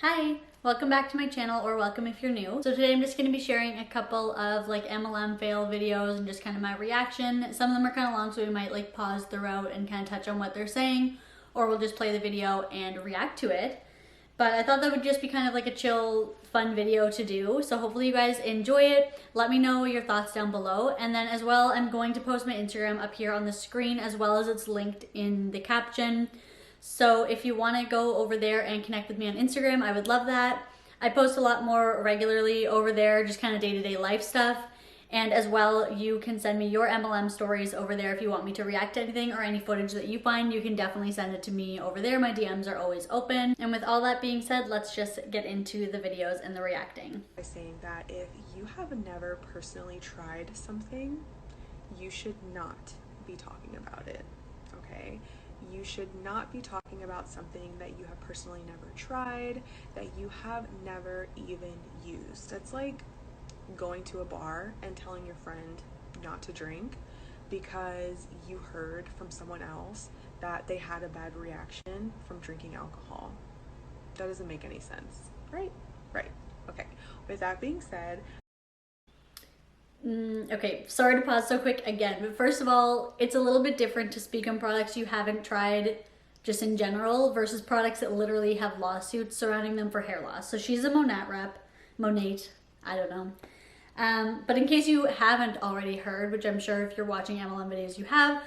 Hi, welcome back to my channel, or welcome if you're new. So today I'm just going to be sharing a couple of like MLM fail videos and just kind of my reaction. Some of them are kind of long, so we might like pause throughout and kind of touch on what they're saying, or we'll just play the video and react to it. But I thought that would just be kind of like a chill, fun video to do. So hopefully you guys enjoy it. Let me know your thoughts down below. And then as well, I'm going to post my Instagram up here on the screen, as well as it's linked in the caption. So if you want to go over there and connect with me on Instagram, I would love that. I post a lot more regularly over there, just kind of day-to-day life stuff. And as well, you can send me your MLM stories over there if you want me to react to anything or any footage that you find. You can definitely send it to me over there. My DMs are always open. And with all that being said, let's just get into the videos and the reacting. By saying that if you have never personally tried something, you should not be talking about it, okay? You should not be talking about something that you have personally never tried, that you have never even used. It's like going to a bar and telling your friend not to drink because you heard from someone else that they had a bad reaction from drinking alcohol. That doesn't make any sense, right? Right. Okay. With that being said, Okay, sorry to pause so quick again, but first of all, it's a little bit different to speak on products you haven't tried just in general versus products that literally have lawsuits surrounding them for hair loss. So she's a Monat rep, Monat, I don't know. But in case you haven't already heard, which I'm sure if you're watching MLM videos you have,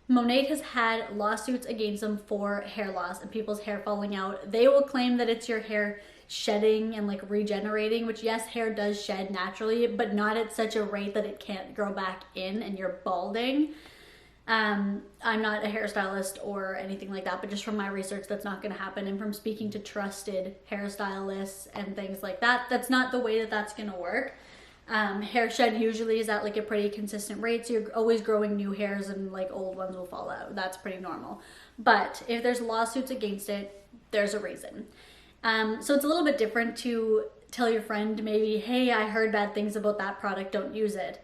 Monat has had lawsuits against them for hair loss and people's hair falling out. They will claim that it's your hair shedding and like regenerating, which yes, hair does shed naturally, but not at such a rate that it can't grow back in and you're balding. I'm not a hairstylist or anything like that, but just from my research, that's not going to happen. And from speaking to trusted hairstylists and things like that, that's not the way that that's going to work. Hair shed usually is at like a pretty consistent rate, so you're always growing new hairs and like old ones will fall out. That's pretty normal. But if there's lawsuits against it, there's a reason. So it's a little bit different to tell your friend maybe, hey, I heard bad things about that product, don't use it,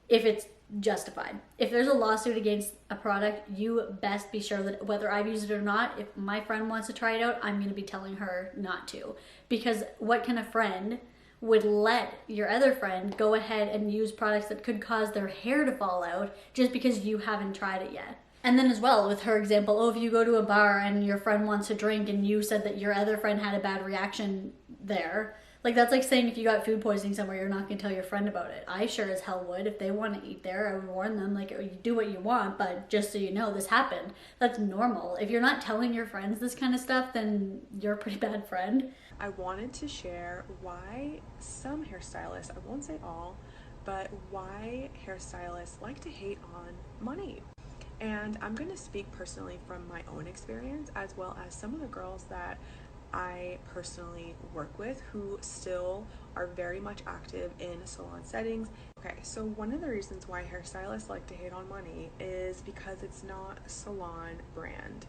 if it's justified. If there's a lawsuit against a product, you best be sure that whether I've used it or not, if my friend wants to try it out, I'm going to be telling her not to. Because what kind of friend would let your other friend go ahead and use products that could cause their hair to fall out just because you haven't tried it yet? And then as well, with her example, oh, if you go to a bar and your friend wants to drink and you said that your other friend had a bad reaction there, like that's like saying if you got food poisoning somewhere, you're not going to tell your friend about it. I sure as hell would. If they want to eat there, I would warn them, like, you do what you want, but just so you know, this happened. That's normal. If you're not telling your friends this kind of stuff, then you're a pretty bad friend. I wanted to share why some hairstylists, I won't say all, but why hairstylists like to hate on money. And I'm going to speak personally from my own experience, as well as some of the girls that I personally work with who still are very much active in salon settings. Okay, so one of the reasons why hairstylists like to hate on money is because it's not a salon brand.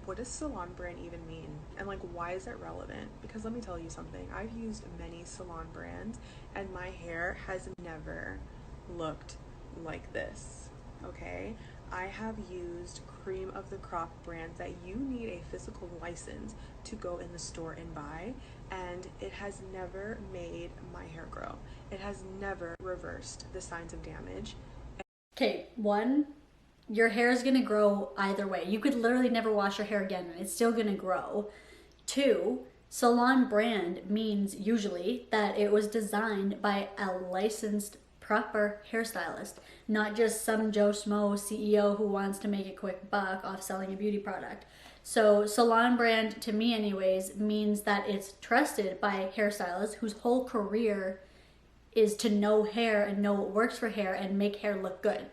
What does salon brand even mean? And like, why is it relevant? Because let me tell you something, I've used many salon brands and my hair has never looked like this. Okay, I have used cream of the crop brands that you need a physical license to go in the store and buy, and it has never made my hair grow. It has never reversed the signs of damage. Okay, one, your hair is gonna grow either way. You could literally never wash your hair again and it's still gonna grow. Two, salon brand means usually that it was designed by a licensed proper hairstylist, not just some Joe Schmo CEO who wants to make a quick buck off selling a beauty product. So salon brand, to me anyways, means that it's trusted by hairstylists whose whole career is to know hair and know what works for hair and make hair look good.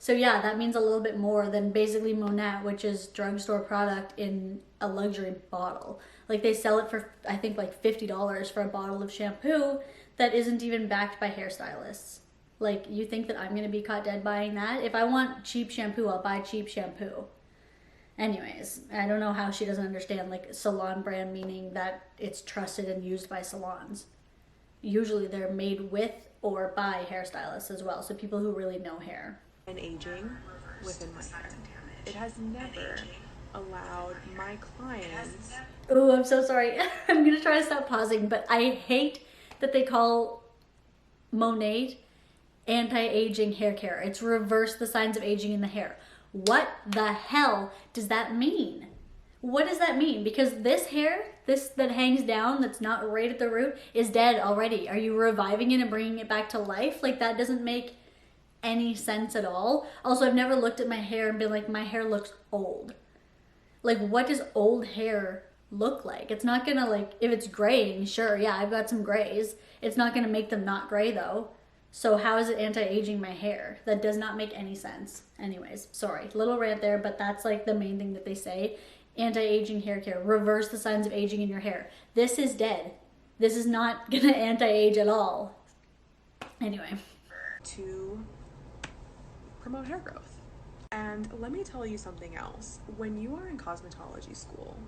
So yeah, that means a little bit more than basically Monat, which is drugstore product in a luxury bottle. Like they sell it for, I think, like $50 for a bottle of shampoo that isn't even backed by hairstylists. Like, you think that I'm going to be caught dead buying that? If I want cheap shampoo, I'll buy cheap shampoo. Anyways, I don't know how she doesn't understand, like, salon brand meaning that it's trusted and used by salons. Usually they're made with or by hairstylists as well, so people who really know hair. And aging within my hair. It has never allowed my clients. Oh, I'm so sorry. I'm gonna try to stop pausing, but I hate that they call Monat anti-aging hair care. It's reverse the signs of aging in the hair. What the hell does that mean? What does that mean? Because this hair, this that hangs down, that's not right at the root, is dead already. Are you reviving it and bringing it back to life? Like, that doesn't make any sense at all. Also, I've never looked at my hair and been like, my hair looks old. Like, what does old hair look like? It's not gonna, like, if it's graying, sure, yeah, I've got some grays. It's not gonna make them not gray though. So how is it anti-aging my hair? That does not make any sense. Anyways, sorry, little rant there, but that's like the main thing that they say. Anti-aging hair care, reverse the signs of aging in your hair. This is dead. This is not gonna anti-age at all. Anyway. To promote hair growth. And let me tell you something else. When you are in cosmetology school,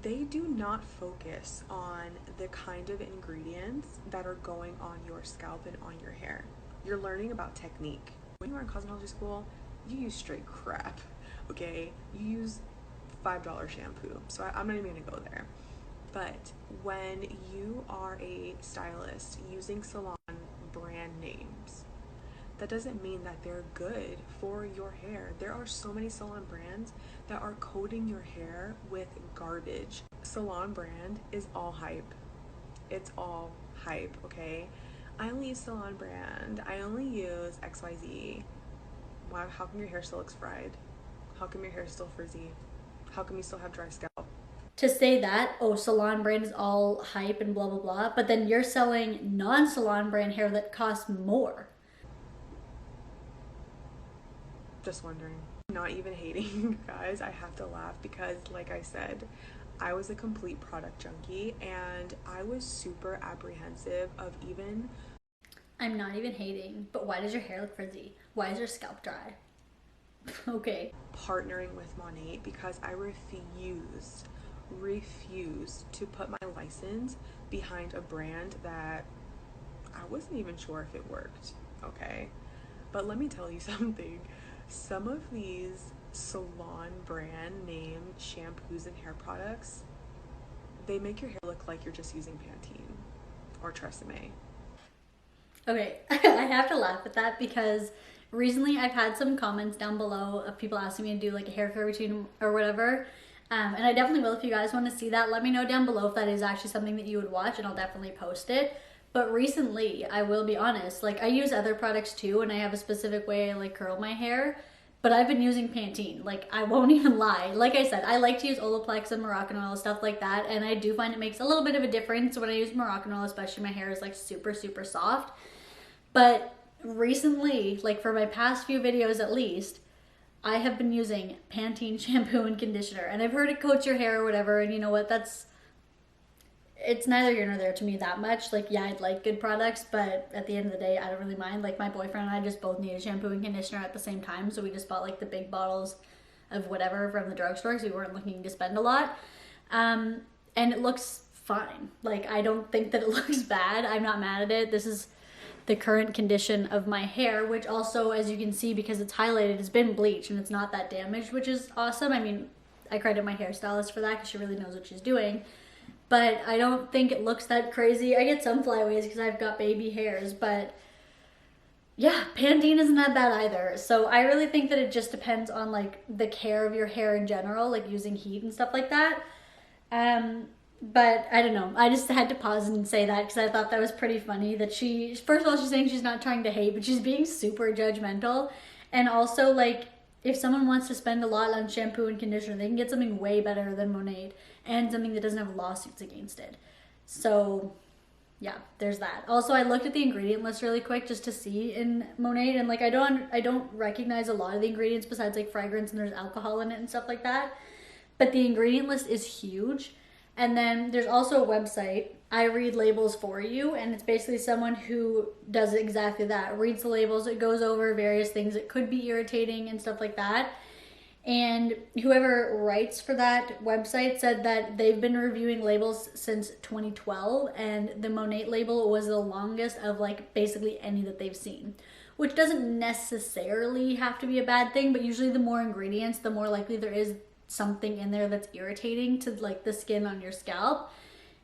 they do not focus on the kind of ingredients that are going on your scalp and on your hair. You're learning about technique. When you are in cosmetology school, you use straight crap, okay? You use $5 shampoo, so I'm not even gonna go there. But when you are a stylist using salon brand names, that doesn't mean that they're good for your hair. There are so many salon brands that are coating your hair with garbage. Salon brand is all hype. It's all hype, okay? I only use salon brand. I only use XYZ. Why? How come your hair still looks fried? How come your hair is still frizzy? How come you still have dry scalp? To say that, oh, salon brand is all hype and blah, blah, blah, but then you're selling non-salon brand hair that costs more. Just wondering. Not even hating, guys. I have to laugh because, like I said, I was a complete product junkie and I was super apprehensive of even. I'm not even hating, but why does your hair look frizzy? Why is your scalp dry? Okay. Partnering with Monat because I refused to put my license behind a brand that I wasn't even sure if it worked, okay? But let me tell you something. Some of these salon brand name shampoos and hair products, they make your hair look like you're just using Pantene or Tresemme. Okay, I have to laugh at that because recently I've had some comments down below of people asking me to do like a hair care routine or whatever. And I definitely will. If you guys want to see that, let me know down below if that is actually something that you would watch, and I'll definitely post it. But recently, I will be honest, like I use other products too, and I have a specific way I like curl my hair, but I've been using Pantene. Like, I won't even lie. Like I said, I like to use Olaplex and Moroccan oil, stuff like that, and I do find it makes a little bit of a difference when I use Moroccan oil, especially my hair is like super, super soft. But recently, like for my past few videos at least, I have been using Pantene shampoo and conditioner, and I've heard it coats your hair or whatever, and you know what, it's neither here nor there to me that much. Like, yeah, I'd like good products, but at the end of the day, I don't really mind. Like, my boyfriend and I just both needed shampoo and conditioner at the same time, so we just bought like the big bottles of whatever from the drugstore because we weren't looking to spend a lot. And it looks fine. Like, I don't think that it looks bad. I'm not mad at it. This is the current condition of my hair, which also, as you can see, because it's highlighted, has been bleached and it's not that damaged, which is awesome. I mean, I credit my hairstylist for that because she really knows what she's doing. But I don't think it looks that crazy. I get some flyaways because I've got baby hairs, but yeah, Pantene isn't that bad either. So I really think that it just depends on like the care of your hair in general, like using heat and stuff like that. But I don't know. I just had to pause and say that because I thought that was pretty funny that first of all, she's saying she's not trying to hate, but she's being super judgmental. And also, like, if someone wants to spend a lot on shampoo and conditioner, they can get something way better than Monat and something that doesn't have lawsuits against it. So yeah, there's that. Also, I looked at the ingredient list really quick just to see in Monat, and like I don't recognize a lot of the ingredients besides like fragrance, and there's alcohol in it and stuff like that. But the ingredient list is huge. And then there's also a website, I Read Labels For You, and it's basically someone who does exactly that. Reads the labels, it goes over various things that could be irritating and stuff like that. And whoever writes for that website said that they've been reviewing labels since 2012, and the Monat label was the longest of like basically any that they've seen. Which doesn't necessarily have to be a bad thing, but usually the more ingredients, the more likely there is something in there that's irritating to like the skin on your scalp.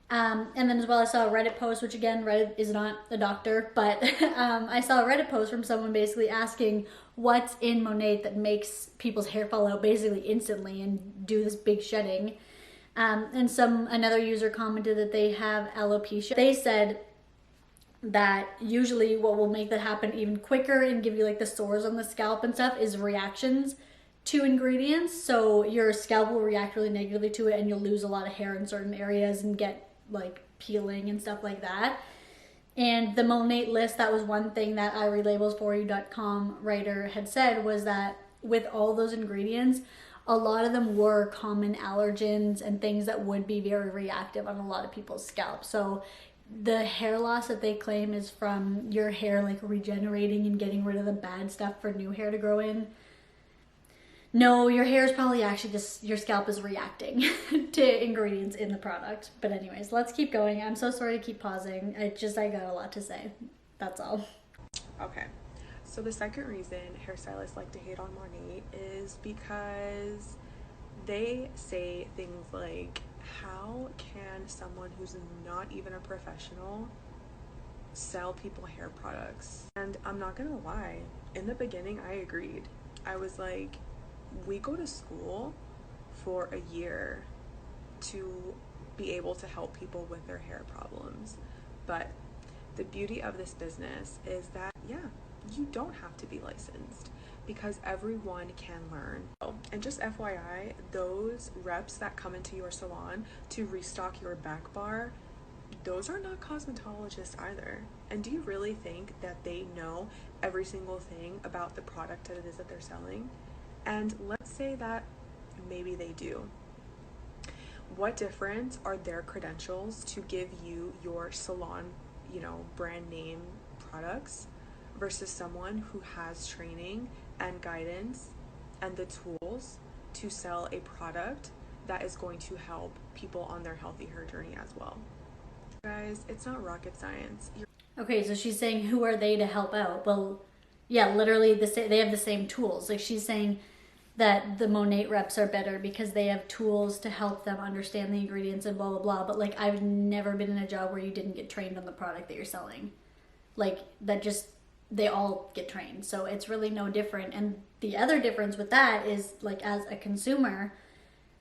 And then as well, I saw a Reddit post, which again, Reddit is not a doctor, but I saw a Reddit post from someone basically asking what's in Monat that makes people's hair fall out basically instantly and do this big shedding. And another user commented that they have alopecia. They said that usually what will make that happen even quicker and give you like the sores on the scalp and stuff is reactions to ingredients. So your scalp will react really negatively to it and you'll lose a lot of hair in certain areas and get like peeling and stuff like that. And the Monat list, that was one thing that irelabels4u.com writer had said, was that with all those ingredients, a lot of them were common allergens and things that would be very reactive on a lot of people's scalp. So the hair loss that they claim is from your hair like regenerating and getting rid of the bad stuff for new hair to grow in. No, your hair is probably actually just, your scalp is reacting to ingredients in the product. But anyways, let's keep going. I'm so sorry to keep pausing. I got a lot to say. That's all. Okay. So the second reason hairstylists like to hate on Monat is because they say things like, how can someone who's not even a professional sell people hair products? And I'm not gonna lie, in the beginning I agreed. I was like, we go to school for a year to be able to help people with their hair problems. But the beauty of this business is that, yeah, you don't have to be licensed because everyone can learn. Oh, and just FYI, those reps that come into your salon to restock your back bar, those are not cosmetologists either. And do you really think that they know every single thing about the product that it is that they're selling? And let's say that maybe they do. What difference are their credentials to give you your salon, brand name products versus someone who has training and guidance and the tools to sell a product that is going to help people on their healthy hair journey as well? Guys, it's not rocket science. Okay, so she's saying who are they to help out? Well, yeah, literally they have the same tools. Like she's saying that the Monat reps are better because they have tools to help them understand the ingredients and blah blah blah. But like I've never been in a job where you didn't get trained on the product that you're selling. Like that just, they all get trained. So it's really no different. And the other difference with that is like as a consumer,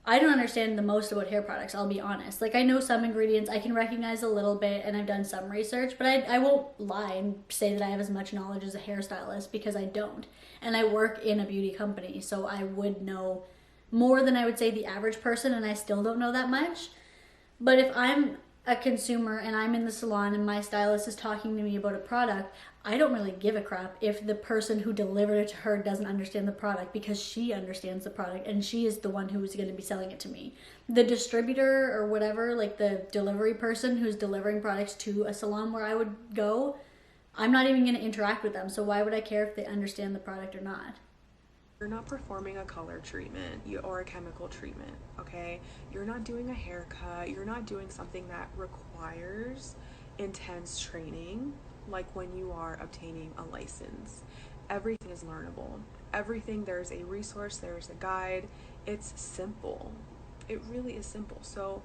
I don't understand the most about hair products, I'll be honest. Like I know some ingredients, I can recognize a little bit and I've done some research, but I won't lie and say that I have as much knowledge as a hairstylist because I don't. And I work in a beauty company, so I would know more than I would say the average person, and I still don't know that much. But if I'm a consumer and I'm in the salon and my stylist is talking to me about a product, I don't really give a crap if the person who delivered it to her doesn't understand the product, because she understands the product and she is the one who is going to be selling it to me. The distributor or whatever, like the delivery person who's delivering products to a salon where I would go, I'm not even going to interact with them. So why would I care if they understand the product or not? You're not performing a color treatment or a chemical treatment, okay? You're not doing a haircut. You're not doing something that requires intense training, like when you are obtaining a license. Everything is learnable. Everything, there's a resource, there's a guide. It's simple. It really is simple. So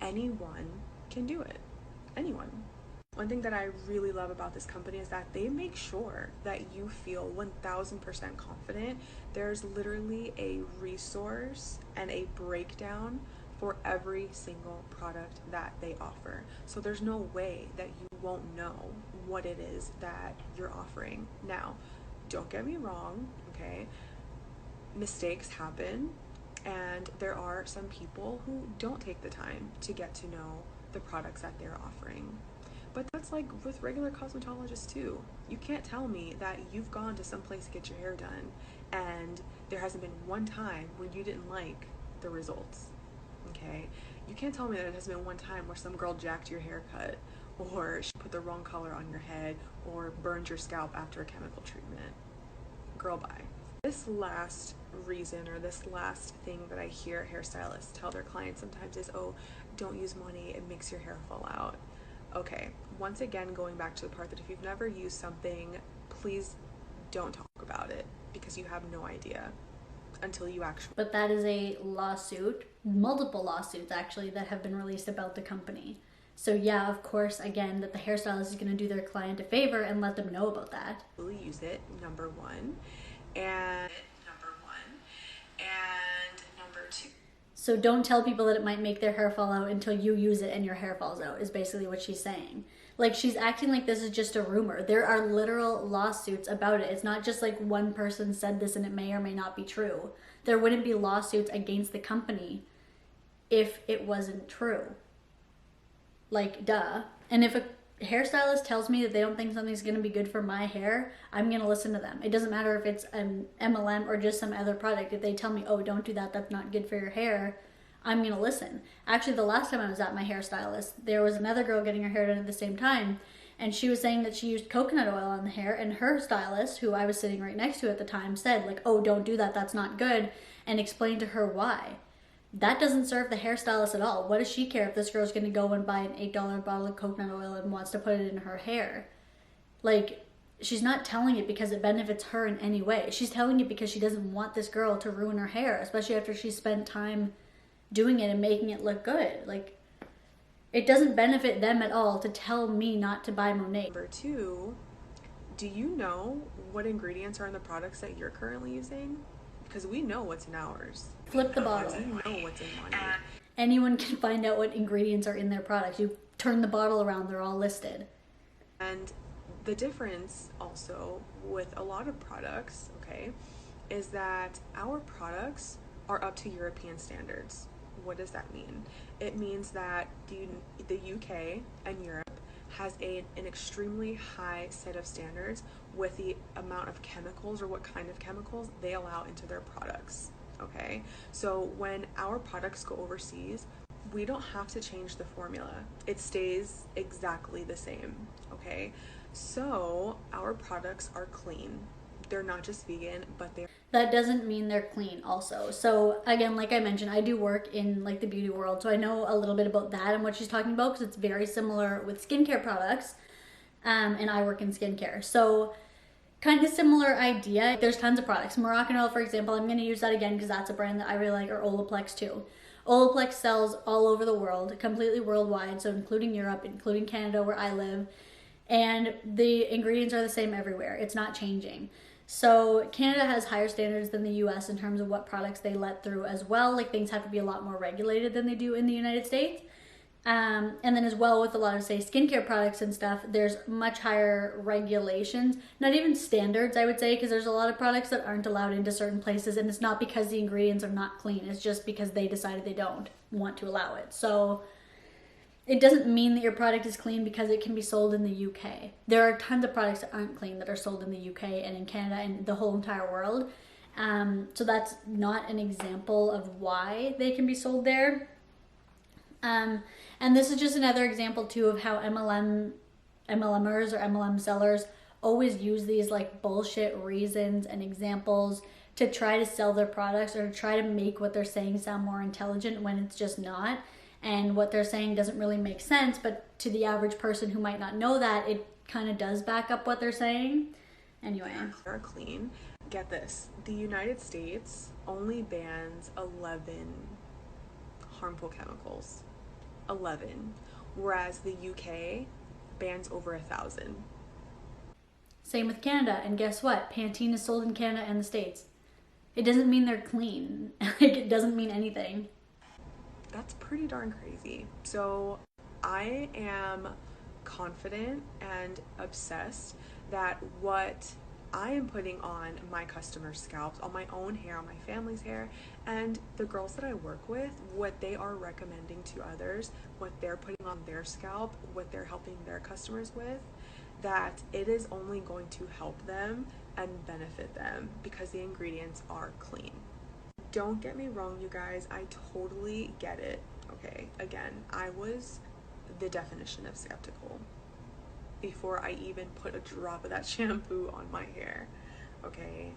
anyone can do it. Anyone. One thing that I really love about this company is that they make sure that you feel 1000% confident. There's literally a resource and a breakdown for every single product that they offer. So there's no way that you won't know what it is that you're offering. Now, don't get me wrong, okay? Mistakes happen, and there are some people who don't take the time to get to know the products that they're offering. But that's like with regular cosmetologists too. You can't tell me that you've gone to some place to get your hair done and there hasn't been one time when you didn't like the results, okay? You can't tell me that there hasn't been one time where some girl jacked your haircut, or she put the wrong color on your head, or burned your scalp after a chemical treatment. Girl, bye. This last reason, or this last thing that I hear hairstylists tell their clients sometimes is, oh, don't use Monat, it makes your hair fall out. Okay, once again, going back to the part that if you've never used something, please don't talk about it because you have no idea. until you actually. But that is a lawsuit, multiple lawsuits actually, that have been released about the company. So yeah, of course, again, that the hairstylist is going to do their client a favor and let them know about that. Really use it, number one. And number two. So don't tell people that it might make their hair fall out until you use it and your hair falls out, is basically what she's saying. Like, she's acting like this is just a rumor. There are literal lawsuits about it. It's not just like one person said this and it may or may not be true. There wouldn't be lawsuits against the company if it wasn't true. Like, duh. And if a hairstylist tells me that they don't think something's going to be good for my hair, I'm going to listen to them. It doesn't matter if it's an MLM or just some other product. If they tell me, oh, don't do that, that's not good for your hair, I'm going to listen. Actually, the last time I was at my hairstylist, there was another girl getting her hair done at the same time, and she was saying that she used coconut oil on the hair, and her stylist, who I was sitting right next to at the time, said, like, oh, don't do that, that's not good, and explained to her why. That doesn't serve the hairstylist at all. What does she care if this girl's going to go and buy an $8 bottle of coconut oil and wants to put it in her hair? Like, she's not telling it because it benefits her in any way. She's telling it because she doesn't want this girl to ruin her hair, especially after she spent time doing it and making it look good. Like, it doesn't benefit them at all to tell me not to buy Monat. Number two, do you know what ingredients are in the products that you're currently using? Because we know what's in ours. Flip the bottle. We know what's in Monat. Anyone can find out what ingredients are in their products. You turn the bottle around, they're all listed. And the difference also with a lot of products, okay, is that our products are up to European standards. What does that mean? It means that the UK and Europe has an extremely high set of standards with the amount of chemicals or what kind of chemicals they allow into their products, okay? So when our products go overseas, we don't have to change the formula. It stays exactly the same, okay? So our products are clean. They're not just vegan, but they're... That doesn't mean they're clean also. So again, like I mentioned, I do work in like the beauty world, so I know a little bit about that and what she's talking about because it's very similar with skincare products, and I work in skincare. So kind of similar idea. There's tons of products. Moroccan oil, for example, I'm going to use that again because that's a brand that I really like, or Olaplex too. Olaplex sells all over the world, completely worldwide, so including Europe, including Canada where I live, and the ingredients are the same everywhere. It's not changing. So Canada has higher standards than the US in terms of what products they let through as well. Like, things have to be a lot more regulated than they do in the United States. And then as well with a lot of, say, skincare products and stuff, there's much higher regulations, not even standards, I would say, because there's a lot of products that aren't allowed into certain places, and it's not because the ingredients are not clean. It's just because they decided they don't want to allow it. So it doesn't mean that your product is clean because it can be sold in the UK. There are tons of products that aren't clean that are sold in the UK and in Canada and the whole entire world. So that's not an example of why they can be sold there. And this is just another example too of how MLMers or MLM sellers always use these like bullshit reasons and examples to try to sell their products or to try to make what they're saying sound more intelligent when it's just not. And what they're saying doesn't really make sense, but to the average person who might not know that, it kind of does back up what they're saying. Anyway. They're clean. Get this. The United States only bans 11 harmful chemicals. 11. Whereas the UK bans over 1,000. Same with Canada. And guess what? Pantene is sold in Canada and the States. It doesn't mean they're clean. Like, it doesn't mean anything. That's pretty darn crazy. So I am confident and obsessed that what I am putting on my customers' scalps, on my own hair, on my family's hair, and the girls that I work with, what they are recommending to others, what they're putting on their scalp, what they're helping their customers with, that it is only going to help them and benefit them because the ingredients are clean. Don't get me wrong, you guys, I totally get it. Okay, again, I was the definition of skeptical before I even put a drop of that shampoo on my hair, okay?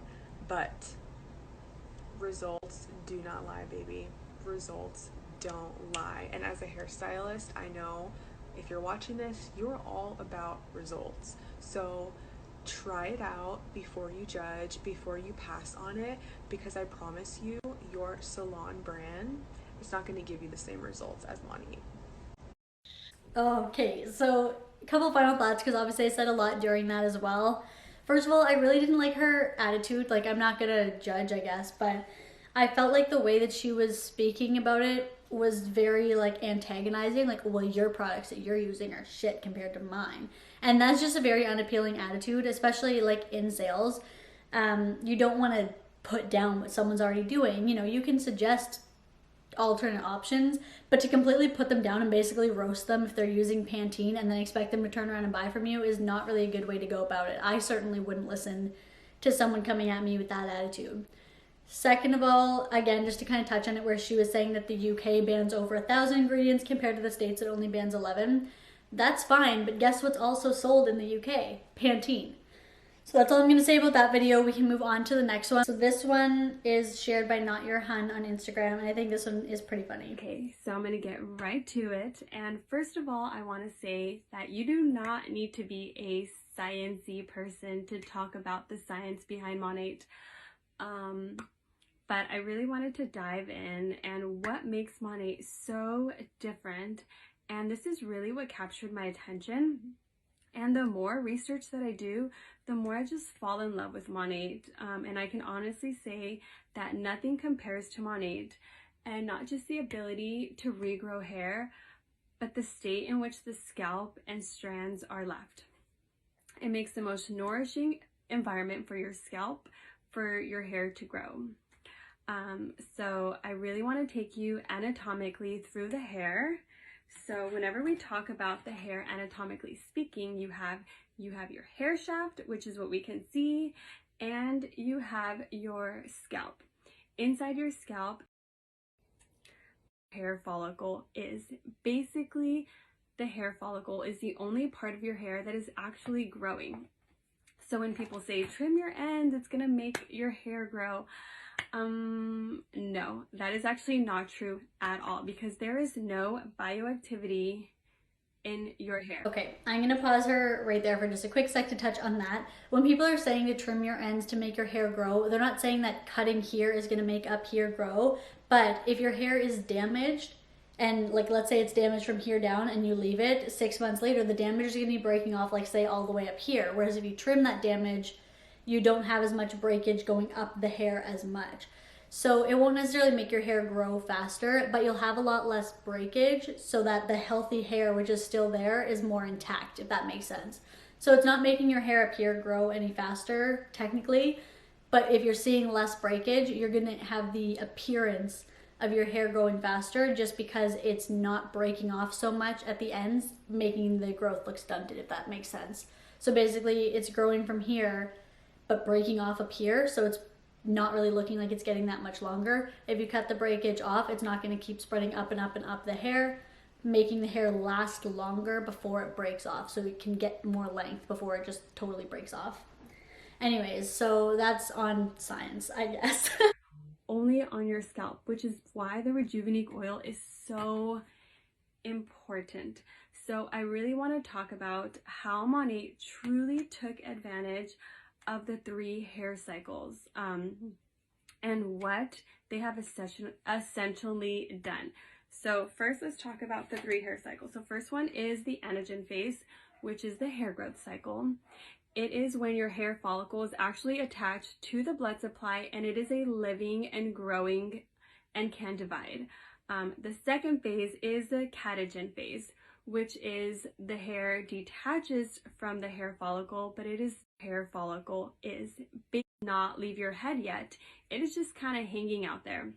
But results do not lie, baby. Results don't lie. And as a hairstylist, I know if you're watching this, you're all about results. So try it out before you judge, before you pass on it, because I promise you, your salon brand is not going to give you the same results as Monat. Okay, so a couple final thoughts because obviously I said a lot during that as well. First of all, I really didn't like her attitude. Like, I'm not gonna judge, I guess, but I felt like the way that she was speaking about it was very like antagonizing. Like, well, your products that you're using are shit compared to mine, and that's just a very unappealing attitude, especially like in sales. You don't want to put down what someone's already doing. You know, you can suggest alternate options, but to completely put them down and basically roast them if they're using Pantene and then expect them to turn around and buy from you is not really a good way to go about it. I certainly wouldn't listen to someone coming at me with that attitude. Second of all, again, just to kind of touch on it, where she was saying that the UK bans over 1,000 ingredients compared to the States that only bans 11. That's fine, but guess what's also sold in the UK? Pantene. So that's all I'm going to say about that video. We can move on to the next one. So this one is shared by Not Your Hun on Instagram, and I think this one is pretty funny. Okay, so I'm going to get right to it. And first of all, I want to say that you do not need to be a sciencey person to talk about the science behind Monat. But I really wanted to dive in and what makes Monat so different. And this is really what captured my attention. And the more research that I do, the more I just fall in love with Monat. And I can honestly say that nothing compares to Monat. And not just the ability to regrow hair, but the state in which the scalp and strands are left. It makes the most nourishing environment for your scalp, for your hair to grow. So I really want to take you anatomically through the hair. So whenever we talk about the hair anatomically speaking, you have your hair shaft, which is what we can see, and you have your scalp. Inside your scalp, hair follicle is basically the hair follicle is the only part of your hair that is actually growing. So when people say trim your ends, it's gonna make your hair grow. No, that is actually not true at all because there is no bioactivity in your hair. Okay, I'm gonna pause her right there for just a quick sec to touch on that. When people are saying to trim your ends to make your hair grow, they're not saying that cutting here is gonna make up here grow, but if your hair is damaged, and like let's say it's damaged from here down and you leave it, 6 months later, the damage is gonna be breaking off like say all the way up here. Whereas if you trim that damage, you don't have as much breakage going up the hair as much. So it won't necessarily make your hair grow faster, but you'll have a lot less breakage so that the healthy hair, which is still there, is more intact, if that makes sense. So it's not making your hair up here grow any faster, technically, but if you're seeing less breakage, you're gonna have the appearance of your hair growing faster just because it's not breaking off so much at the ends, making the growth look stunted, if that makes sense. So basically it's growing from here, but breaking off up here, so it's not really looking like it's getting that much longer. If you cut the breakage off, it's not going to keep spreading up and up and up the hair, making the hair last longer before it breaks off, so it can get more length before it just totally breaks off. Anyways, so that's on science, I guess. Only on your scalp, which is why the Rejuvenique oil is so important. So I really want to talk about how Monat truly took advantage of the 3 hair cycles and what they have essentially done. So first, let's talk about the 3 hair cycles. So first one is the anagen phase, which is the hair growth cycle. It is when your hair follicle is actually attached to the blood supply and it is a living and growing and can divide. The second phase is the catagen phase, which is the hair detaches from the hair follicle, but it is hair follicle is not leave your head yet. It is just kind of hanging out there.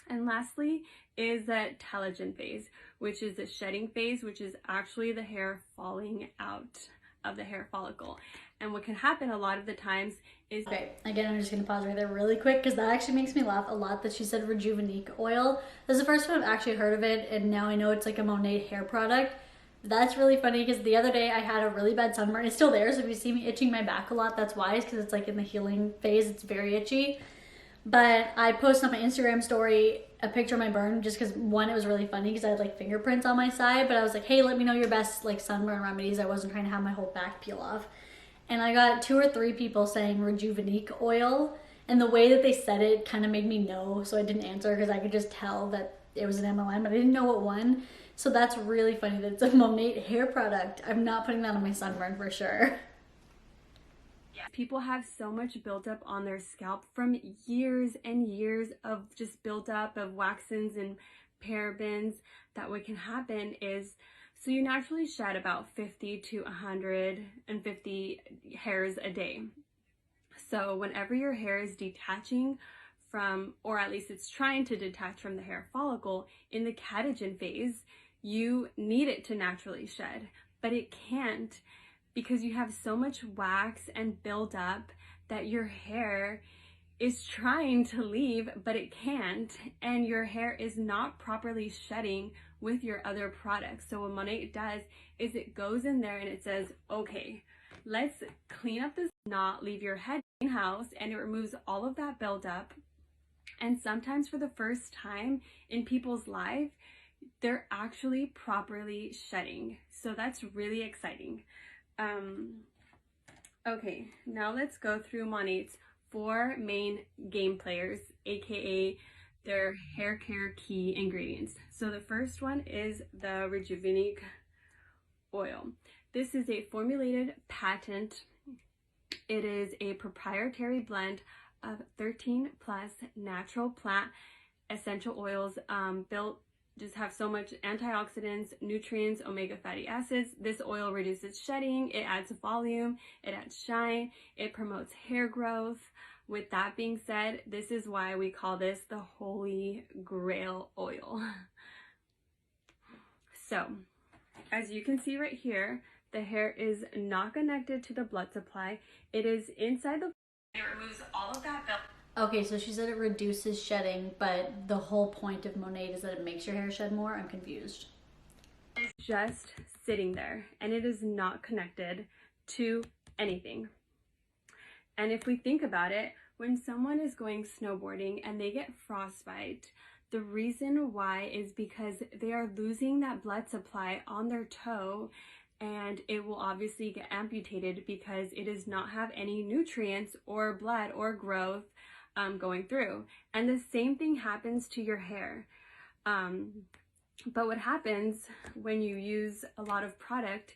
And lastly is the telogen phase, which is the shedding phase, which is actually the hair falling out of the hair follicle. And what can happen a lot of the times is... Okay, again, I'm just gonna pause right there really quick because that actually makes me laugh a lot that she said Rejuvenique oil. This is the first time I've actually heard of it, and now I know it's like a Monat hair product. That's really funny because the other day I had a really bad sunburn. It's still there, so if you see me itching my back a lot, that's why. It's because it's like in the healing phase. It's very itchy. But I posted on my Instagram story a picture of my burn just because, one, it was really funny because I had like fingerprints on my side. But I was like, hey, let me know your best like sunburn remedies. I wasn't trying to have my whole back peel off. and I got 2 or 3 people saying Rejuvenique oil, and the way that they said it kind of made me know, so I didn't answer because I could just tell that it was an MLM, but I didn't know what one. So that's really funny that it's a Monat hair product. I'm not putting that on my sunburn for sure. People have so much buildup on their scalp from years and years of just buildup of waxins and parabens, that what can happen is, so you naturally shed about 50 to 150 hairs a day. So whenever your hair is detaching from, or at least it's trying to detach from the hair follicle in the catagen phase, you need it to naturally shed, but it can't, because you have so much wax and buildup that your hair is trying to leave, but it can't, and your hair is not properly shedding with your other products. So what Monat does is it goes in there and it says, okay, let's clean up this knot, leave your head in house, and it removes all of that buildup. And sometimes for the first time in people's life, they're actually properly shedding. So that's really exciting. Okay, now let's go through Monat's 4 main game players, aka their hair care key ingredients. So the first one is the Rejuvenique oil. This is a formulated patent. It is a proprietary blend of 13 plus natural plant essential oils, just have so much antioxidants, nutrients, omega fatty acids. This oil reduces shedding, it adds volume, it adds shine, it promotes hair growth. With that being said, this is why we call this the Holy Grail oil. So, as you can see right here, the hair is not connected to the blood supply. It is inside the, it removes all of that buildup. Okay, so she said it reduces shedding, but the whole point of Monat is that it makes your hair shed more? I'm confused. It's just sitting there, and it is not connected to anything. And if we think about it, when someone is going snowboarding and they get frostbite, the reason why is because they are losing that blood supply on their toe, and it will obviously get amputated because it does not have any nutrients or blood or growth going through. And the same thing happens to your hair. But what happens when you use a lot of product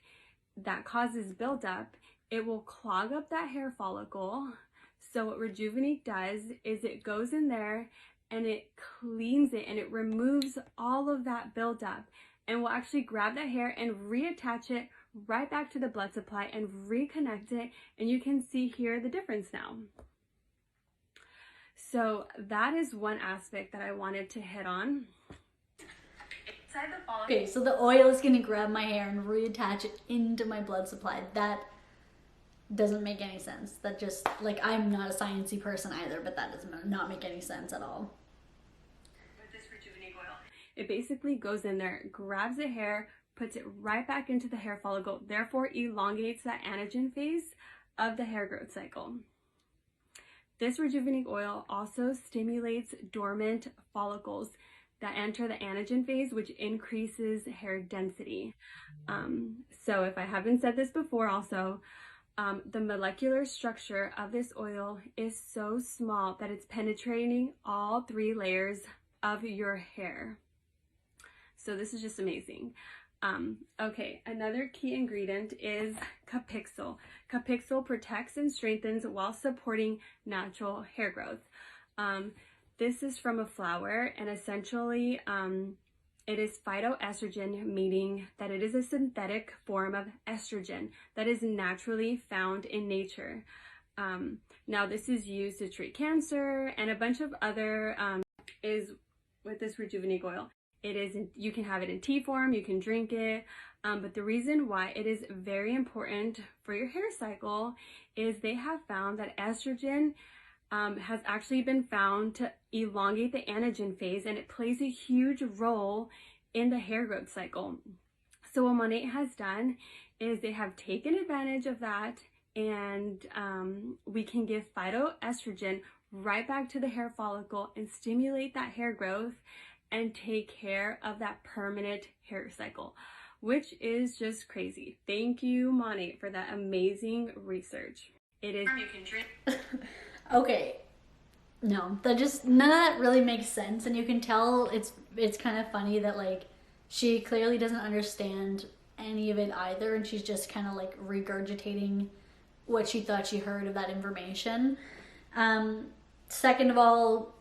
that causes buildup, it will clog up that hair follicle. So what Rejuvenique does is it goes in there and it cleans it and it removes all of that buildup, and will actually grab that hair and reattach it right back to the blood supply and reconnect it. And you can see here the difference now. So that is one aspect that I wanted to hit on. Okay, so the oil is gonna grab my hair and reattach it into my blood supply. That doesn't make any sense. That just, like, I'm not a sciencey person either, but that does not make any sense at all. With this Rejuvenique oil, it basically goes in there, grabs the hair, puts it right back into the hair follicle, therefore elongates that anagen phase of the hair growth cycle. This Rejuvenique oil also stimulates dormant follicles that enter the anagen phase, which increases hair density. So if I haven't said this before also, the molecular structure of this oil is so small that it's penetrating all 3 layers of your hair. So this is just amazing. Okay, another key ingredient is Capixyl. Capixyl protects and strengthens while supporting natural hair growth. This is from a flower, and essentially it is phytoestrogen, meaning that it is a synthetic form of estrogen that is naturally found in nature. Now this is used to treat cancer and a bunch of other, is with this Rejuvenique oil. It is, you can have it in tea form, you can drink it, but the reason why it is very important for your hair cycle is they have found that estrogen has actually been found to elongate the anagen phase, and it plays a huge role in the hair growth cycle. So what Monat has done is they have taken advantage of that, and we can give phytoestrogen right back to the hair follicle and stimulate that hair growth and take care of that permanent hair cycle. which is just crazy. Thank you, Monat, for that amazing research. It is. You can drink. Okay. No, that just, none of that really makes sense, and you can tell it's kind of funny that like she clearly doesn't understand any of it either, and she's just kind of like regurgitating what she thought she heard of that information. Second of all,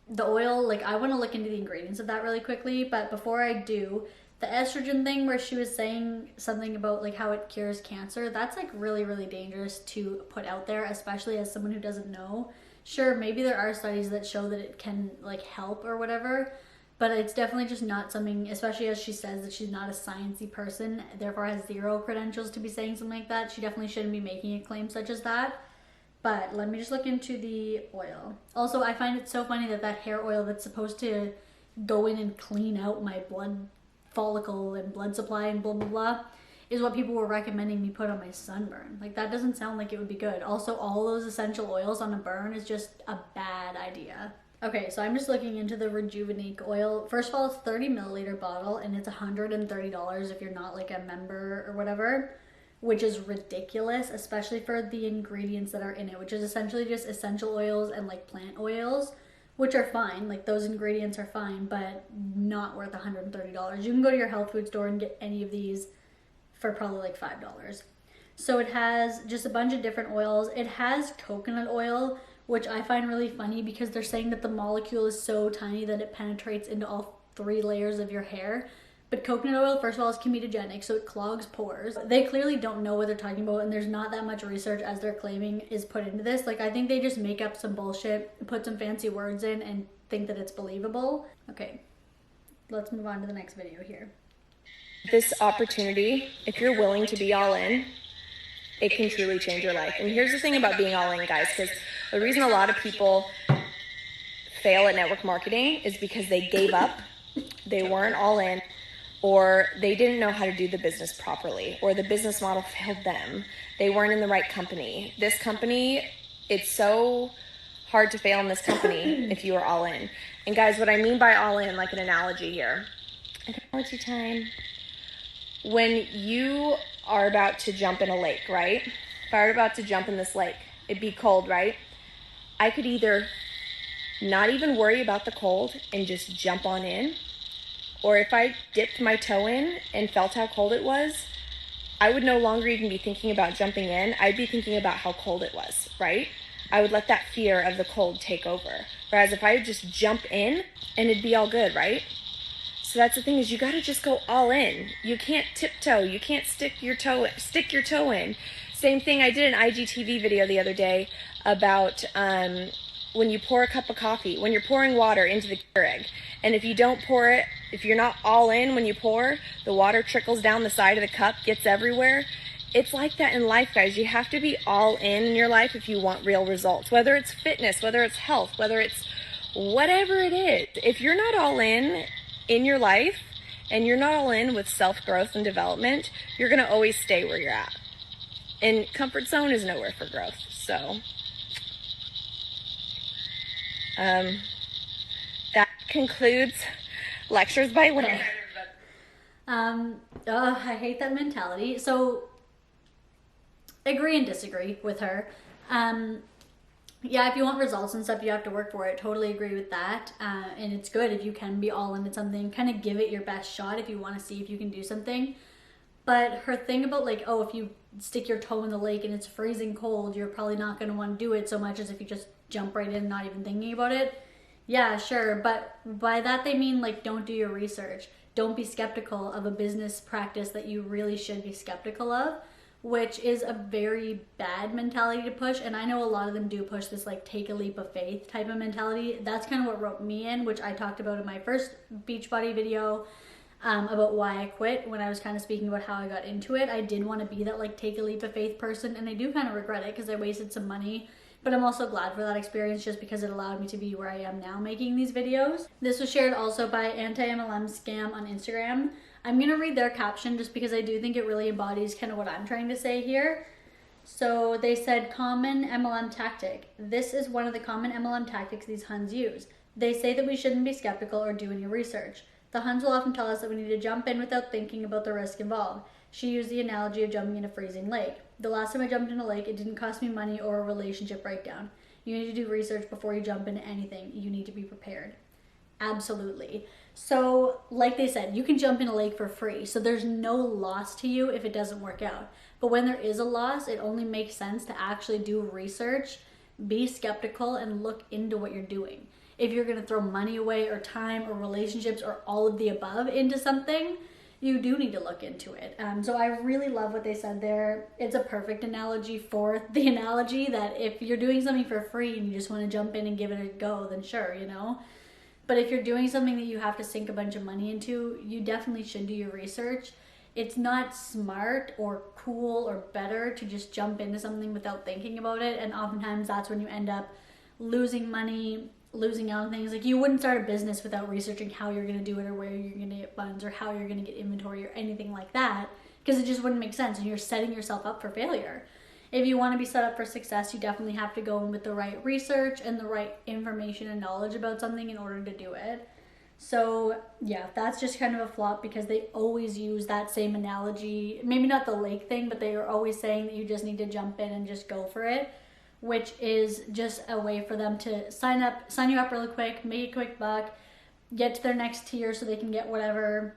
the oil, like I want to look into the ingredients of that really quickly, but before I do, the estrogen thing where she was saying something about like how it cures cancer, that's like really, really dangerous to put out there, especially as someone who doesn't know. Sure, maybe there are studies that show that it can like help or whatever, but it's definitely just not something, especially as she says that she's not a sciencey person, therefore has zero credentials to be saying something like that. She definitely shouldn't be making a claim such as that. But let me just look into the oil. Also, I find it so funny that that hair oil that's supposed to go in and clean out my blood follicle and blood supply and blah, blah, blah, is what people were recommending me put on my sunburn. Like, that doesn't sound like it would be good. Also, all those essential oils on a burn is just a bad idea. Okay, so I'm just looking into the Rejuvenique oil. First of all, it's 30 milliliter bottle, and it's $130 if you're not like a member or whatever, which is ridiculous, especially for the ingredients that are in it, which is essentially just essential oils and like plant oils, which are fine. Like, those ingredients are fine, but not worth $130. You can go to your health food store and get any of these for probably like $5. So it has just a bunch of different oils. It has coconut oil, which I find really funny because they're saying that the molecule is so tiny that it penetrates into all 3 layers of your hair. But coconut oil, first of all, is comedogenic, so it clogs pores. They clearly don't know what they're talking about, and there's not that much research as they're claiming is put into this. Like, I think they just make up some bullshit, put some fancy words in, and think that it's believable. Okay, let's move on to the next video here. This opportunity, if you're willing to be all in, it can truly change your life. And here's the thing about being all in, guys, because the reason a lot of people fail at network marketing is because they gave up, they weren't all in, or they didn't know how to do the business properly, or the business model failed them. They weren't in the right company. This company, it's so hard to fail in this company if you are all in. And guys, what I mean by all in, like an analogy here. Analogy time. When you are about to jump in a lake, right? If I were about to jump in this lake, it'd be cold, right? I could either not even worry about the cold and just jump on in, or if I dipped my toe in and felt how cold it was, I would no longer even be thinking about jumping in. I'd be thinking about how cold it was, right? I would let that fear of the cold take over. Whereas if I would just jump in, and it'd be all good, right? So that's the thing, is you got to just go all in. You can't tiptoe. You can't stick your toe in. Same thing, I did an IGTV video the other day about when you pour a cup of coffee, when you're pouring water into the Keurig, and if you don't pour it, if you're not all in when you pour, the water trickles down the side of the cup, gets everywhere. It's like that in life, guys. You have to be all in your life if you want real results, whether it's fitness, whether it's health, whether it's whatever it is. If you're not all in your life, and you're not all in with self-growth and development, you're going to always stay where you're at. And comfort zone is nowhere for growth. So that concludes Lectures by Lynn. I hate that mentality. So, agree and disagree with her. Yeah, if you want results and stuff, you have to work for it. Totally agree with that. And it's good if you can be all into something. Kind of give it your best shot if you want to see if you can do something. But her thing about like, oh, if you stick your toe in the lake and it's freezing cold, you're probably not going to want to do it so much as if you just jump right in, not even thinking about it. Yeah, sure. But by that they mean like, don't do your research. Don't be skeptical of a business practice that you really should be skeptical of, which is a very bad mentality to push. And I know a lot of them do push this like take a leap of faith type of mentality. That's kind of what roped me in, which I talked about in my first Beachbody video about why I quit, when I was kind of speaking about how I got into it. I did want to be that like take a leap of faith person, and I do kind of regret it because I wasted some money. But I'm also glad for that experience just because it allowed me to be where I am now making these videos. This was shared also by Anti-MLM Scam on Instagram. I'm going to read their caption just because I do think it really embodies kind of what I'm trying to say here. So they said, common MLM tactic. This is one of the common MLM tactics these Huns use. They say that we shouldn't be skeptical or do any research. The Huns will often tell us that we need to jump in without thinking about the risk involved. She used the analogy of jumping in a freezing lake. The last time I jumped in a lake, it didn't cost me money or a relationship breakdown. You need to do research before you jump into anything. You need to be prepared. Absolutely. So, like they said, you can jump in a lake for free. So there's no loss to you if it doesn't work out. But when there is a loss, it only makes sense to actually do research, be skeptical, and look into what you're doing. If you're going to throw money away or time or relationships or all of the above into something, you do need to look into it. So I really love what they said there. It's a perfect analogy for the analogy that if you're doing something for free and you just want to jump in and give it a go, then sure, you know. But if you're doing something that you have to sink a bunch of money into, you definitely should do your research. It's not smart or cool or better to just jump into something without thinking about it. And oftentimes that's when you end up losing money, losing out on things. Like, you wouldn't start a business without researching how you're going to do it or where you're going to get funds or how you're going to get inventory or anything like that, because it just wouldn't make sense and you're setting yourself up for failure. If you want to be set up for success, you definitely have to go in with the right research and the right information and knowledge about something in order to do it. So yeah, that's just kind of a flop because they always use that same analogy. Maybe not the lake thing, but they are always saying that you just need to jump in and just go for it, which is just a way for them to sign you up really quick, make a quick buck, get to their next tier so they can get whatever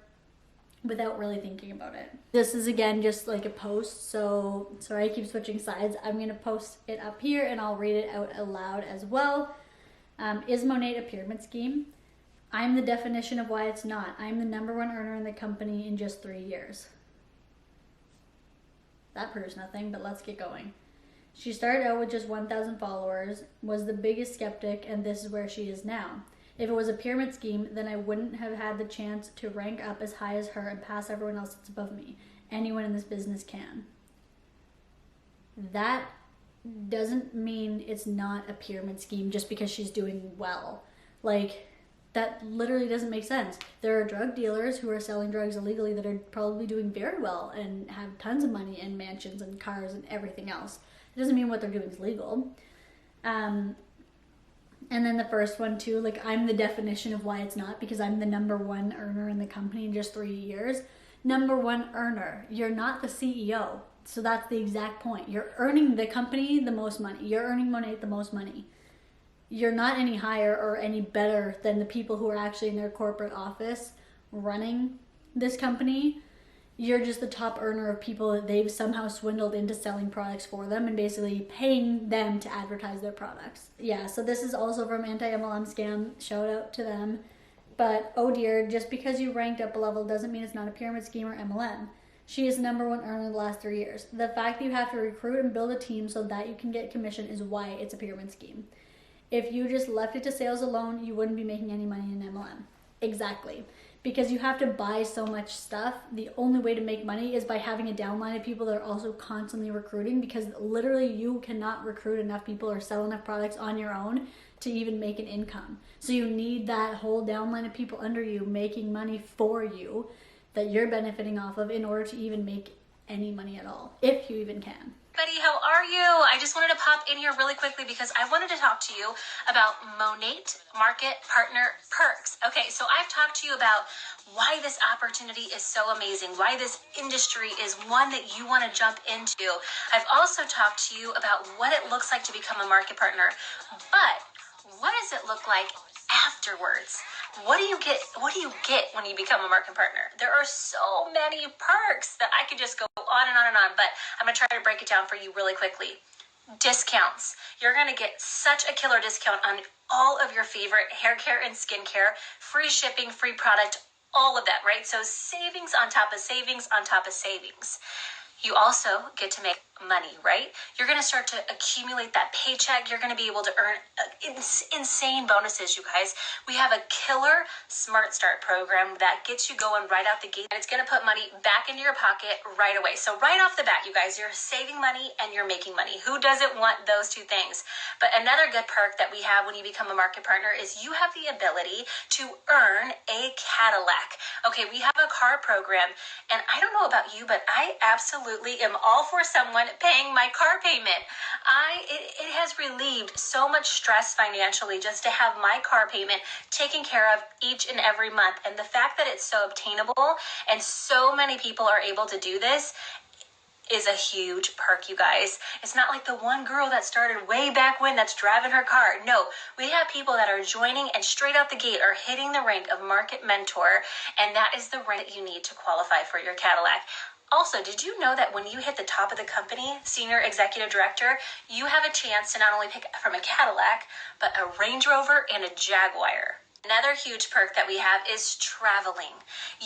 without really thinking about it. This is again just like a post, so sorry I keep switching sides. I'm going to post it up here and I'll read it out aloud as well. Is Monat a pyramid scheme? I'm the definition of why it's not. I'm the #1 earner in the company in just 3 years. That proves nothing, but let's get going. She started out with just 1,000 followers, was the biggest skeptic, and this is where she is now. If it was a pyramid scheme, then I wouldn't have had the chance to rank up as high as her and pass everyone else that's above me. Anyone in this business can. That doesn't mean it's not a pyramid scheme just because she's doing well. Like, that literally doesn't make sense. There are drug dealers who are selling drugs illegally that are probably doing very well and have tons of money and mansions and cars and everything else. It doesn't mean what they're doing is legal. And then the first one too, like, I'm the definition of why it's not, because I'm the #1 earner in the company in just 3 years. #1 earner. You're not the CEO. So that's the exact point. You're earning the company the most money. You're earning Monat the most money. You're not any higher or any better than the people who are actually in their corporate office running this company. You're just the top earner of people that they've somehow swindled into selling products for them and basically paying them to advertise their products. Yeah, so this is also from Anti-MLM Scam. Shout out to them. But oh dear, just because you ranked up a level doesn't mean it's not a pyramid scheme or MLM. She is the #1 earner in the last 3 years. The fact that you have to recruit and build a team so that you can get commission is why it's a pyramid scheme. If you just left it to sales alone, you wouldn't be making any money in MLM. Exactly. Because you have to buy so much stuff. The only way to make money is by having a downline of people that are also constantly recruiting, because literally you cannot recruit enough people or sell enough products on your own to even make an income. So you need that whole downline of people under you making money for you that you're benefiting off of in order to even make any money at all, if you even can. Buddy, how are you? I just wanted to pop in here really quickly because I wanted to talk to you about Monat Market Partner Perks. Okay, so I've talked to you about why this opportunity is so amazing, why this industry is one that you want to jump into. I've also talked to you about what it looks like to become a market partner, but what does it look like afterwards? What do you get when you become a market partner? There are so many perks that I could just go on and on and on, but I'm going to try to break it down for you really quickly. Discounts. You're going to get such a killer discount on all of your favorite hair care and skincare, free shipping, free product, all of that, right? So savings on top of savings on top of savings. You also get to make money, right? You're going to start to accumulate that paycheck. You're going to be able to earn insane bonuses, you guys. We have a killer Smart Start program that gets you going right out the gate. And it's going to put money back into your pocket right away. So right off the bat, you guys, you're saving money and you're making money. Who doesn't want those two things? But another good perk that we have when you become a market partner is you have the ability to earn a Cadillac. Okay, we have a car program, and I don't know about you, but I absolutely am all for someone paying my car payment. It has relieved so much stress financially just to have my car payment taken care of each and every month. And the fact that it's so obtainable and so many people are able to do this is a huge perk, you guys. It's not like the one girl that started way back when that's driving her car. No, we have people that are joining and straight out the gate are hitting the rank of market mentor, and that is the rank that you need to qualify for your Cadillac. Also, did you know that when you hit the top of the company, senior executive director, you have a chance to not only pick from a Cadillac, but a Range Rover and a Jaguar? Another huge perk that we have is traveling.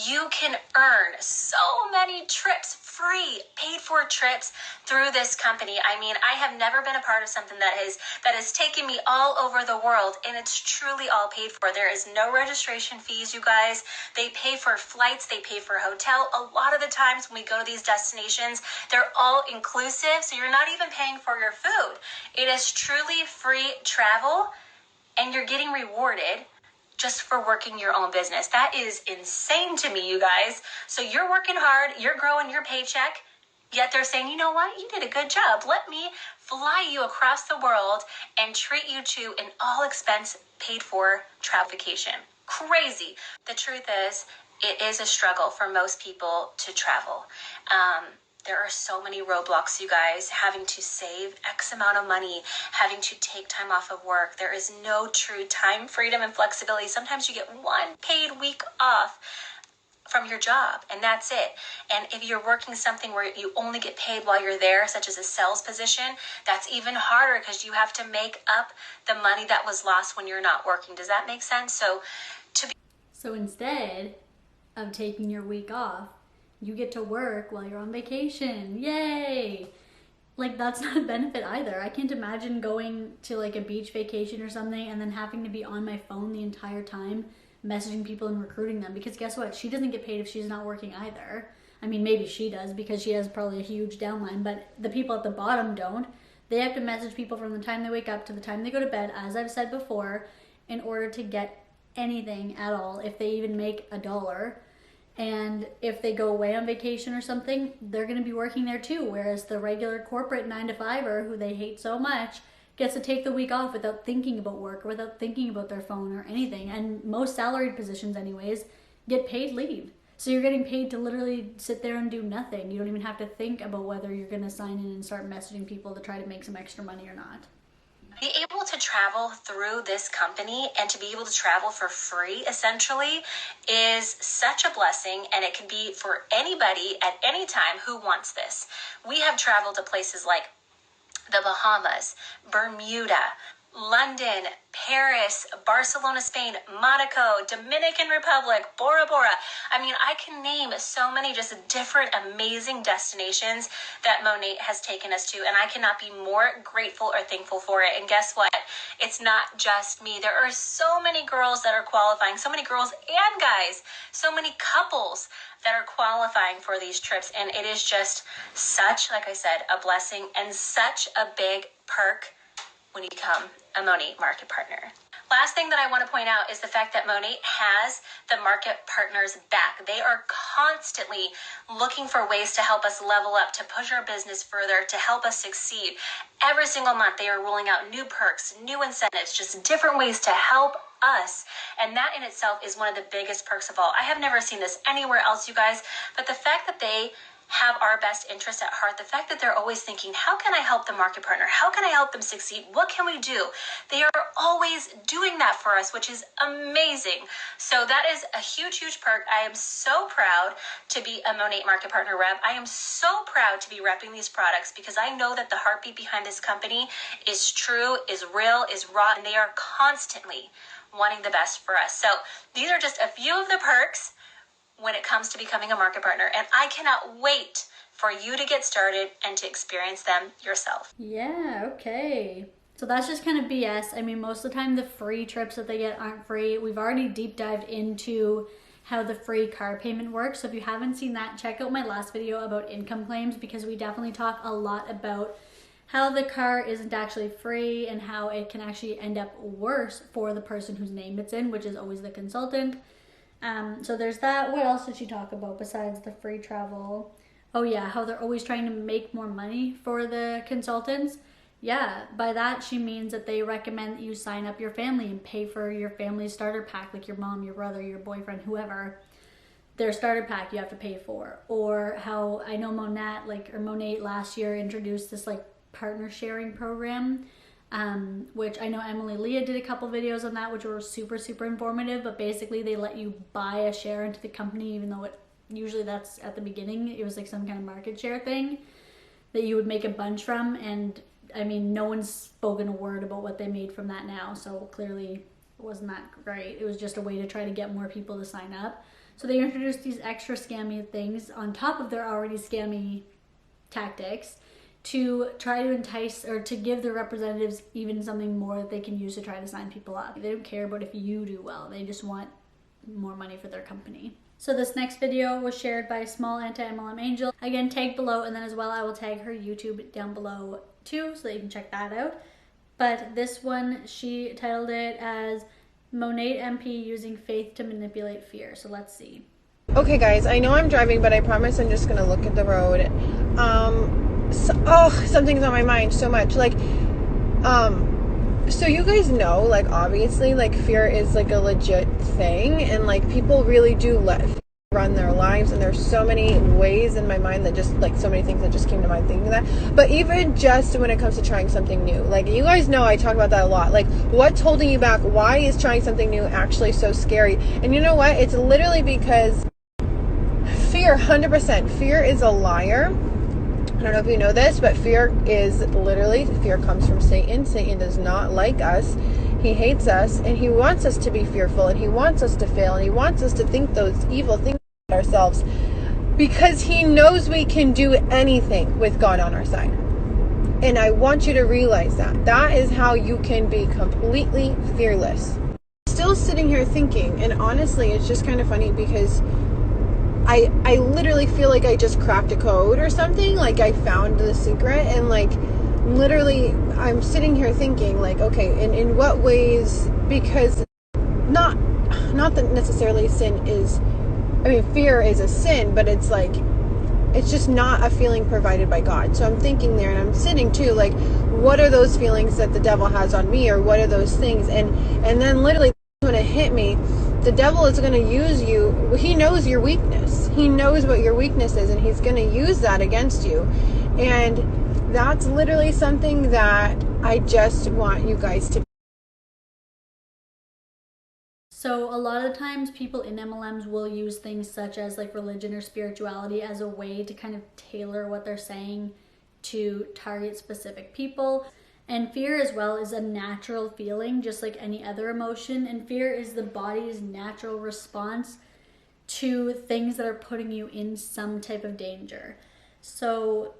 You can earn so many trips, free, paid for trips through this company. I mean, I have never been a part of something that has taken me all over the world, and it's truly all paid for. There is no registration fees, you guys. They pay for flights, they pay for hotel. A lot of the times when we go to these destinations, they're all inclusive, so you're not even paying for your food. It is truly free travel, and you're getting rewarded just for working your own business. That is insane to me, you guys. So you're working hard, you're growing your paycheck, yet they're saying, you know what, you did a good job. Let me fly you across the world and treat you to an all expense paid for travel vacation. Crazy. The truth is, it is a struggle for most people to travel. There are so many roadblocks, you guys, having to save X amount of money, having to take time off of work. There is no true time freedom and flexibility. Sometimes you get one paid week off from your job, and that's it. And if you're working something where you only get paid while you're there, such as a sales position, that's even harder because you have to make up the money that was lost when you're not working. Does that make sense? So instead of taking your week off, you get to work while you're on vacation. Yay! Like, that's not a benefit either. I can't imagine going to like a beach vacation or something and then having to be on my phone the entire time messaging people and recruiting them, because guess what? She doesn't get paid if she's not working either. I mean, maybe she does because she has probably a huge downline, but the people at the bottom don't. They have to message people from the time they wake up to the time they go to bed, as I've said before, in order to get anything at all, if they even make $1. And if they go away on vacation or something, they're going to be working there too. Whereas the regular corporate 9-to-5er, who they hate so much, gets to take the week off without thinking about work, or without thinking about their phone or anything. And most salaried positions anyways get paid leave. So you're getting paid to literally sit there and do nothing. You don't even have to think about whether you're going to sign in and start messaging people to try to make some extra money or not. Be able to travel through this company and to be able to travel for free essentially is such a blessing, and it can be for anybody at any time who wants this. We have traveled to places like the Bahamas, Bermuda, London, Paris, Barcelona, Spain, Monaco, Dominican Republic, Bora Bora. I mean, I can name so many just different amazing destinations that Monat has taken us to, and I cannot be more grateful or thankful for it. And guess what? It's not just me. There are so many girls that are qualifying, so many girls and guys, so many couples that are qualifying for these trips, and it is just such, like I said, a blessing and such a big perk when you become a Monat market partner. Last thing that I want to point out is the fact that Monat has the market partners back. They are constantly looking for ways to help us level up, to push our business further, to help us succeed. Every single month they are rolling out new perks, new incentives, just different ways to help us. And that in itself is one of the biggest perks of all. I have never seen this anywhere else, you guys, but the fact that they have our best interests at heart, the fact that they're always thinking, how can I help the market partner? How can I help them succeed? What can we do? They are always doing that for us, which is amazing. So that is a huge, huge perk. I am so proud to be a Monat market partner rep. I am so proud to be repping these products because I know that the heartbeat behind this company is true, is real, is raw, and they are constantly wanting the best for us. So these are just a few of the perks when it comes to becoming a market partner, and I cannot wait for you to get started and to experience them yourself. Yeah, okay. So that's just kind of BS. I mean, most of the time the free trips that they get aren't free. We've already deep dived into how the free car payment works. So if you haven't seen that, check out my last video about income claims, because we definitely talk a lot about how the car isn't actually free and how it can actually end up worse for the person whose name it's in, which is always the consultant. So there's that. What else did she talk about besides the free travel? oh yeah, how they're always trying to make more money for the consultants. Yeah, by that she means that they recommend that you sign up your family and pay for your family's starter pack, like your mom, your brother, your boyfriend, whoever. Their starter pack you have to pay for. Or how I know Monat, or Monat last year introduced this partner sharing program, which I know Emily Leah did a couple videos on that, which were super, super informative. But basically they let you buy a share into the company, even though usually that's at the beginning. It was like some kind of market share thing that you would make a bunch from. And I mean, no one's spoken a word about what they made from that now. So clearly it wasn't that great. It was just a way to try to get more people to sign up. So they introduced these extra scammy things on top of their already scammy tactics to try to entice or to give their representatives even something more that they can use to try to sign people up. They don't care about if you do well. They just want more money for their company. So this next video was shared by Small Anti-MLM Angel. Again, tag below, and then as well I will tag her YouTube down below too so that you can check that out. But this one, she titled it as Monat MP using faith to manipulate fear. So let's see. Okay guys, I know I'm driving, but I promise I'm just gonna look at the road. Something's on my mind so much. So you guys know, obviously, fear is a legit thing, and people really do let fear run their lives, and there's so many ways in my mind that just so many things that just came to mind thinking that. But even just when it comes to trying something new, you guys know I talk about that a lot. What's holding you back? Why is trying something new actually so scary? And you know what? It's literally because fear, 100%. Fear is a liar. I don't know if you know this, but fear comes from Satan. Satan does not like us. He hates us, and he wants us to be fearful, and he wants us to fail, and he wants us to think those evil things about ourselves, because he knows we can do anything with God on our side. And I want you to realize that. That is how you can be completely fearless. Still sitting here thinking, and honestly, it's just kind of funny because I literally feel like I just cracked a code or something. I found the secret, and literally I'm sitting here thinking okay, in what ways? Because not that necessarily sin is, fear is a sin, but it's it's just not a feeling provided by God. So I'm thinking there, and I'm sitting too, what are those feelings that the devil has on me, or what are those things? And then literally when it hit me, the devil is going to use you. He knows your weakness. He knows what your weakness is, and he's going to use that against you. And that's literally something that I just want you guys to. So a lot of times people in MLMs will use things such as religion or spirituality as a way to kind of tailor what they're saying to target specific people. And fear as well is a natural feeling, just like any other emotion. And fear is the body's natural response to things that are putting you in some type of danger. So,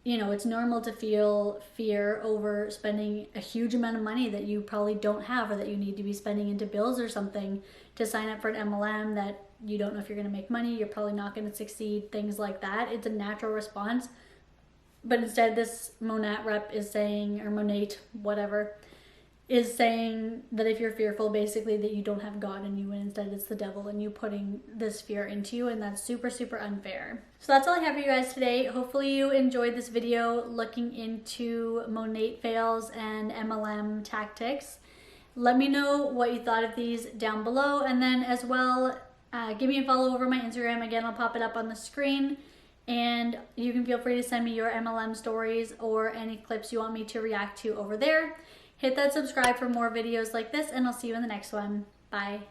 it's normal to feel fear over spending a huge amount of money that you probably don't have, or that you need to be spending into bills or something to sign up for an MLM that you don't know if you're going to make money, you're probably not going to succeed, things like that. It's a natural response. But instead, this Monat rep is saying, or Monat, whatever, is saying that if you're fearful, basically that you don't have God in you, and instead it's the devil and you putting this fear into you, and that's super, super unfair. So that's all I have for you guys today. Hopefully you enjoyed this video looking into Monat Fails and MLM tactics. Let me know what you thought of these down below, and then as well, give me a follow over my Instagram. Again, I'll pop it up on the screen. And you can feel free to send me your MLM stories or any clips you want me to react to over there. Hit that subscribe for more videos like this, and I'll see you in the next one. Bye.